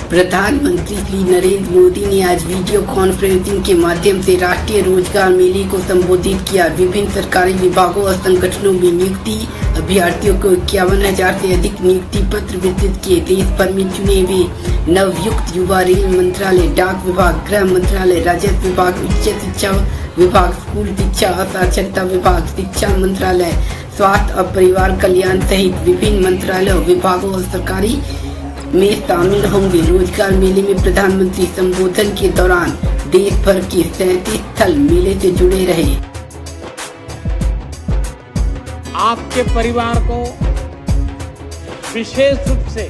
प्रधानमंत्री श्री नरेंद्र मोदी ने आज वीडियो कॉन्फ्रेंसिंग के माध्यम से राष्ट्रीय रोजगार मेले को संबोधित किया। विभिन्न सरकारी विभागों और संगठनों में नियुक्ति अभ्यर्थियों को 51,000 से अधिक नियुक्ति पत्र वितरित किए। देश भर में चुने हुए नवयुक्त युवा रेल मंत्रालय, डाक विभाग, गृह मंत्रालय, राजस्व विभाग, उच्च शिक्षा विभाग, स्कूल शिक्षा और साक्षरता विभाग, शिक्षा मंत्रालय, स्वास्थ्य और परिवार कल्याण सहित विभिन्न मंत्रालयों, विभागों और सरकारी में शामिल होंगे। रोजगार मेले में प्रधानमंत्री संबोधन के दौरान देश भर के 37 स्थल मेले से जुड़े रहे। आपके परिवार को विशेष रूप से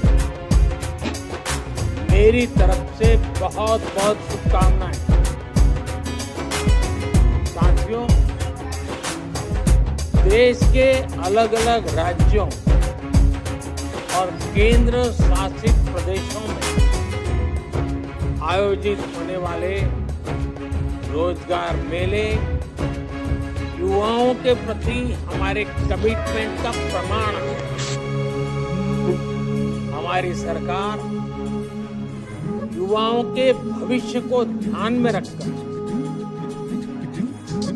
मेरी तरफ से बहुत बहुत शुभकामनाएं। साथियों, देश के अलग अलग राज्यों और केंद्र शासित प्रदेशों में आयोजित होने वाले रोजगार मेले युवाओं के प्रति हमारे कमिटमेंट का प्रमाण है। हमारी सरकार युवाओं के भविष्य को ध्यान में रखकर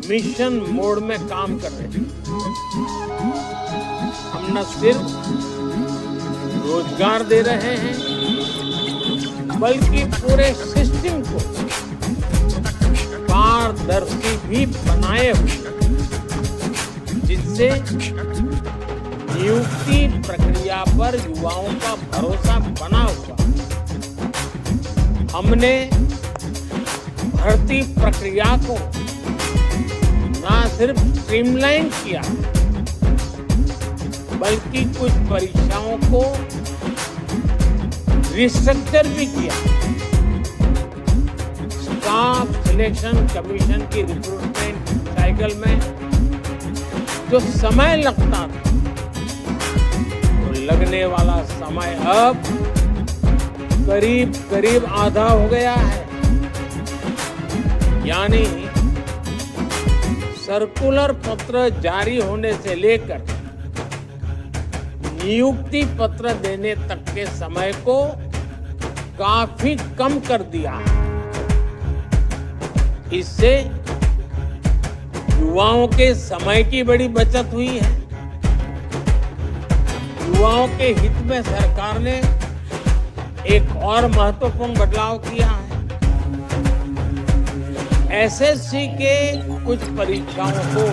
मिशन मोड में काम कर रही है। हम न सिर्फ रोजगार दे रहे हैं, बल्कि पूरे सिस्टम को पारदर्शी भी बनाए हुए, जिससे नियुक्ति प्रक्रिया पर युवाओं का भरोसा बना हुआ। हमने भर्ती प्रक्रिया को न सिर्फ स्ट्रीमलाइन किया, बल्कि कुछ परीक्षाओं को रिस्ट्रक्चर भी किया। स्टाफ सिलेक्शन कमीशन की रिक्रूटमेंट साइकिल में जो समय लगता था, तो लगने वाला समय अब करीब करीब आधा हो गया है। यानी सर्कुलर पत्र जारी होने से लेकर नियुक्ति पत्र देने तक के समय को काफी कम कर दिया। इससे युवाओं के समय की बड़ी बचत हुई है। युवाओं के हित में सरकार ने एक और महत्वपूर्ण बदलाव किया है। एसएससी के कुछ परीक्षाओं को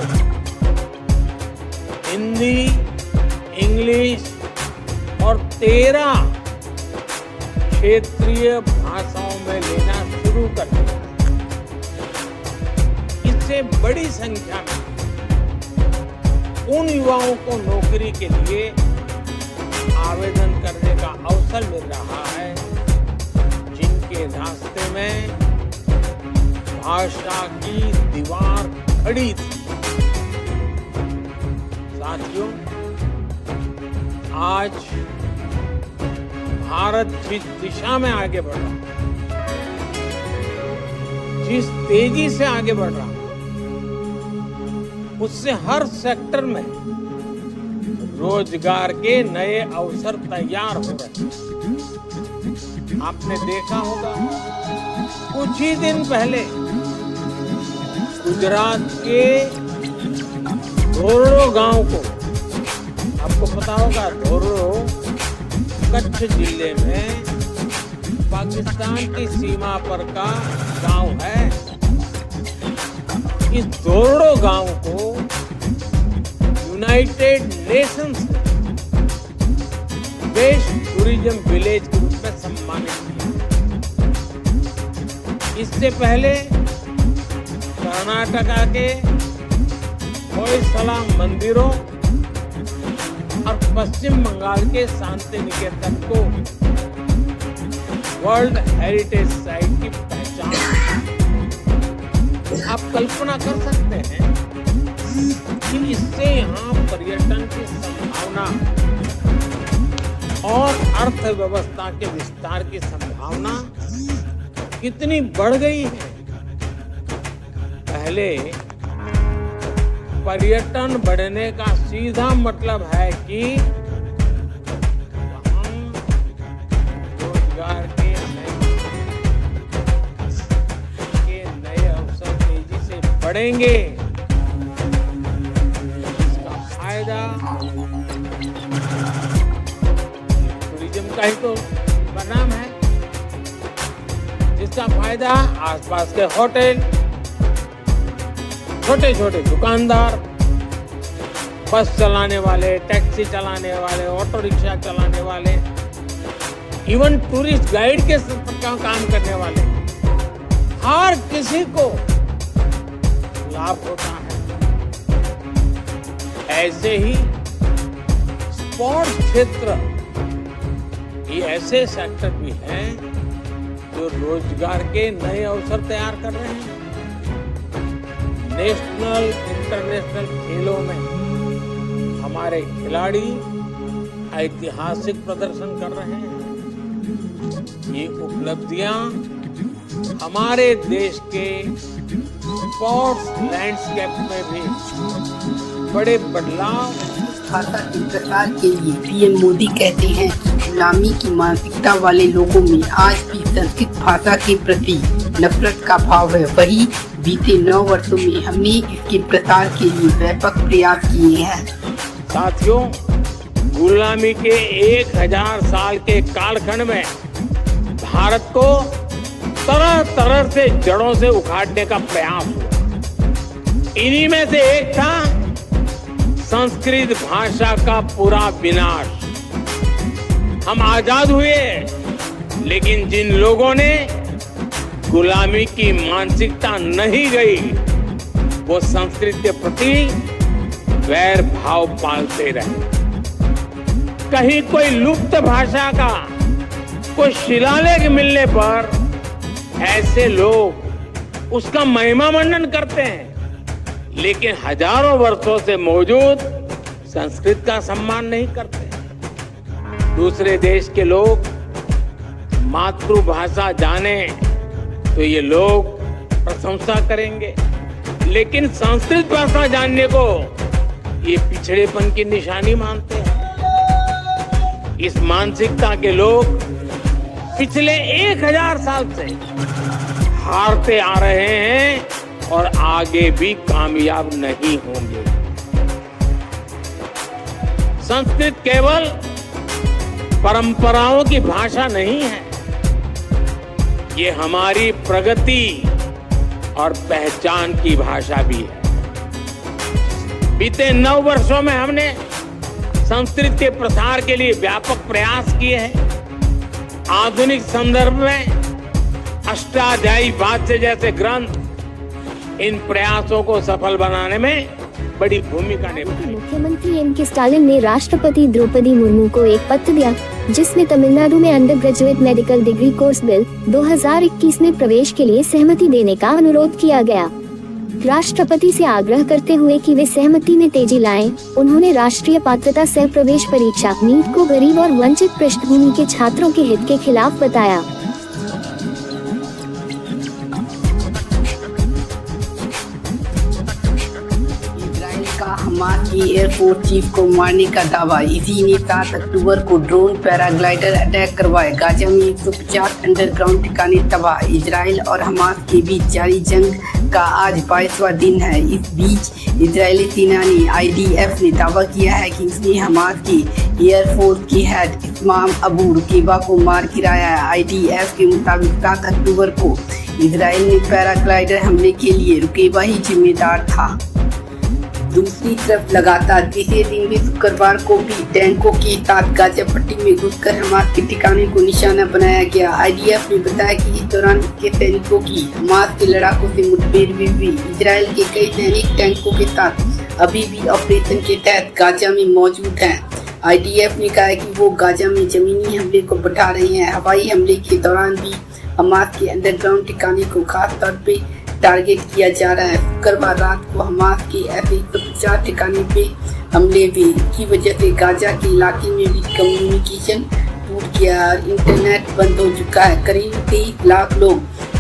हिंदी, इंग्लिश और 13 क्षेत्रीय भाषाओं में लेना शुरू कर दिया। इससे बड़ी संख्या में उन युवाओं को नौकरी के लिए आवेदन करने का अवसर मिल रहा है, जिनके रास्ते में भाषा की दीवार खड़ी थी। साथियों, आज भारत जिस दिशा में आगे बढ़ रहा है, जिस तेजी से आगे बढ़ रहा है, उससे हर सेक्टर में रोजगार के नए अवसर तैयार हो रहे हैं। आपने देखा होगा, कुछ ही दिन पहले गुजरात के धोरडो गांव को, आपको पता होगा धोरडो कच्छ जिले में पाकिस्तान की सीमा पर का गांव है। इस धोरडो गांव को यूनाइटेड नेशंस ने बेस्ट टूरिज्म विलेज के रूप में सम्मानित किया। इससे पहले कर्नाटका के होयसला मंदिरों और पश्चिम बंगाल के शांति निकेतन को वर्ल्ड हेरिटेज साइट की पहचान। आप कल्पना कर सकते हैं कि इससे यहाँ पर्यटन की संभावना और अर्थव्यवस्था के विस्तार की संभावना कितनी बढ़ गई है। पहले पर्यटन बढ़ने का सीधा मतलब है कि हम रोजगार के बढ़ेंगे, इसका फायदा टूरिज्म का ही तो परिणाम है, जिसका फायदा आसपास के होटल, छोटे छोटे दुकानदार, बस चलाने वाले, टैक्सी चलाने वाले, ऑटो रिक्शा चलाने वाले, इवन टूरिस्ट गाइड के काम करने वाले, हर किसी को लाभ होता है। ऐसे ही स्पोर्ट्स क्षेत्र, ये ऐसे सेक्टर भी हैं जो रोजगार के नए अवसर तैयार कर रहे हैं। नेशनल इंटरनेशनल खेलों में हमारे खिलाड़ी ऐतिहासिक प्रदर्शन कर रहे हैं। ये उपलब्धियां हमारे देश के स्पोर्ट्स लैंडस्केप में भी बड़े बदलाव। भाषा के प्रसार के लिए पीएम मोदी कहते हैं कि गुलामी की मानसिकता वाले लोगों में आज भी संस्कृत भाषा के प्रति नफरत का भाव है। वही बीते 9 वर्षों में हमने इसके प्रसार के लिए व्यापक प्रयास किए हैं। साथियों, गुलामी के 1000 साल के कालखंड में भारत को तरह तरह से जड़ों से उखाड़ने का प्रयास हुआ। इन्हीं में से एक था संस्कृत भाषा का पूरा विनाश। हम आजाद हुए, लेकिन जिन लोगों ने गुलामी की मानसिकता नहीं गई, वो संस्कृत के प्रति वैर भाव पालते रहे। कहीं कोई लुप्त भाषा का कोई शिलालेख मिलने पर ऐसे लोग उसका महिमा मंडन करते हैं, लेकिन हजारों वर्षों से मौजूद संस्कृत का सम्मान नहीं करते। दूसरे देश के लोग मातृभाषा जाने तो ये लोग प्रशंसा करेंगे, लेकिन संस्कृत भाषा जानने को ये पिछड़ेपन की निशानी मानते हैं। इस मानसिकता के लोग पिछले 1000 साल से हारते आ रहे हैं और आगे भी कामयाब नहीं होंगे। संस्कृत केवल परंपराओं की भाषा नहीं है, ये हमारी प्रगति और पहचान की भाषा भी है। बीते 9 वर्षों में हमने संस्कृत के प्रसार के लिए व्यापक प्रयास किए हैं। आधुनिक संदर्भ में अष्टाध्यायी वाच्य जैसे ग्रंथ इन प्रयासों को सफल बनाने में बड़ी भूमिका निभाई। मुख्यमंत्री एम.के. स्टालिन ने राष्ट्रपति द्रौपदी मुर्मू को एक पत्र दिया, जिसमें तमिलनाडु में under graduate medical degree course bill 2021 में प्रवेश के लिए सहमति देने का अनुरोध किया गया। राष्ट्रपति से आग्रह करते हुए कि वे सहमति में तेजी लाएं, उन्होंने राष्ट्रीय पात्रता सह प्रवेश परीक्षा नीट को गरीब और वंचित पृष्ठभूमि के छात्रों के हित के खिलाफ बताया। हमास के एयरफोर्स चीफ को मारने का दावा। इसी ने 7 अक्टूबर को ड्रोन पैराग्लाइडर अटैक करवाए। गाजा में 150 अंडरग्राउंड ठिकाने तबाह। इजराइल और हमास के बीच जारी जंग का आज 22वां दिन है। इस बीच इजरायली सेना ने IDF ने दावा किया है कि उसने हमास की एयरफोर्स की हेड इस्माम अबू रुकेबा को मार गिराया है। IDF के मुताबिक 7 अक्टूबर को इजराइल ने पैराग्लाइडर हमले के लिए रुकेबा ही जिम्मेदार था। दूसरी तरफ लगातार तीसरे दिन भी शुक्रवार को भी टैंकों के साथ गाजा पट्टी में घुसकर हमास के ठिकाने को निशाना बनाया गया। IDF ने बताया कि इस दौरान इसके सैनिकों की हमास के लड़ाकों से मुठभेड़ भी हुई। इजराइल के कई सैनिक टैंकों के साथ अभी भी ऑपरेशन के तहत गाजा में मौजूद हैं। IDF ने कहा है कि वो गाजा में जमीनी हमले को बढ़ा रहे हैं। हवाई हमले के दौरान भी हमास के अंडरग्राउंड ठिकाने को खास तौर पे टारगेट किया जा रहा है। शुक्रवार रात को हमास के ऐसे 150 ठिकाने पे हमले हुए की वजह से गाजा के इलाके में भी कम्युनिकेशन टूट गया और इंटरनेट बंद हो चुका है। करीब 23 लाख लोग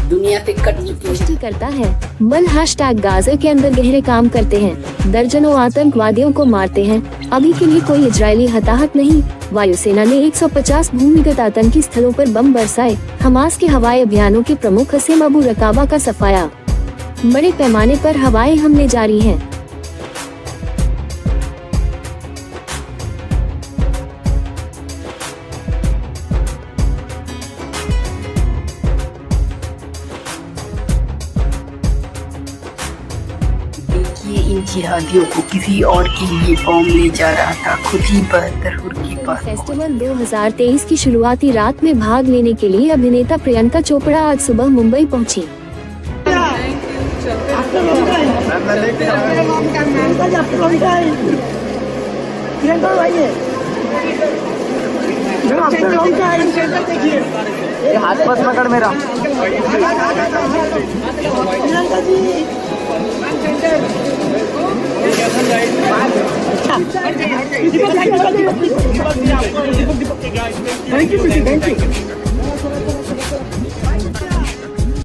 दुनिया से कट चुके हैं। करता है बल #गाजा के अंदर गहरे काम करते हैं, दर्जनों आतंकवादियों को मारते हैं। अभी के लिए कोई इजरायली हताहत नहीं। वायुसेना ने 150 भूमिगत आतंकी स्थलों पर बम बरसाए। हमास के हवाई अभियानों के प्रमुख हसेम अबू रकाबा का सफाया। बड़े पैमाने पर हवाई हमले जारी हैं। देखिए, इन जिहादियों को किसी और के लिए बॉम्ब ले जा रहा था, खुद ही 72 के पास। फेस्टिवल 2023 की शुरुआती रात में भाग लेने के लिए अभिनेता प्रियंका चोपड़ा आज सुबह मुंबई पहुंची। हाथ बस पकड़ मेरा।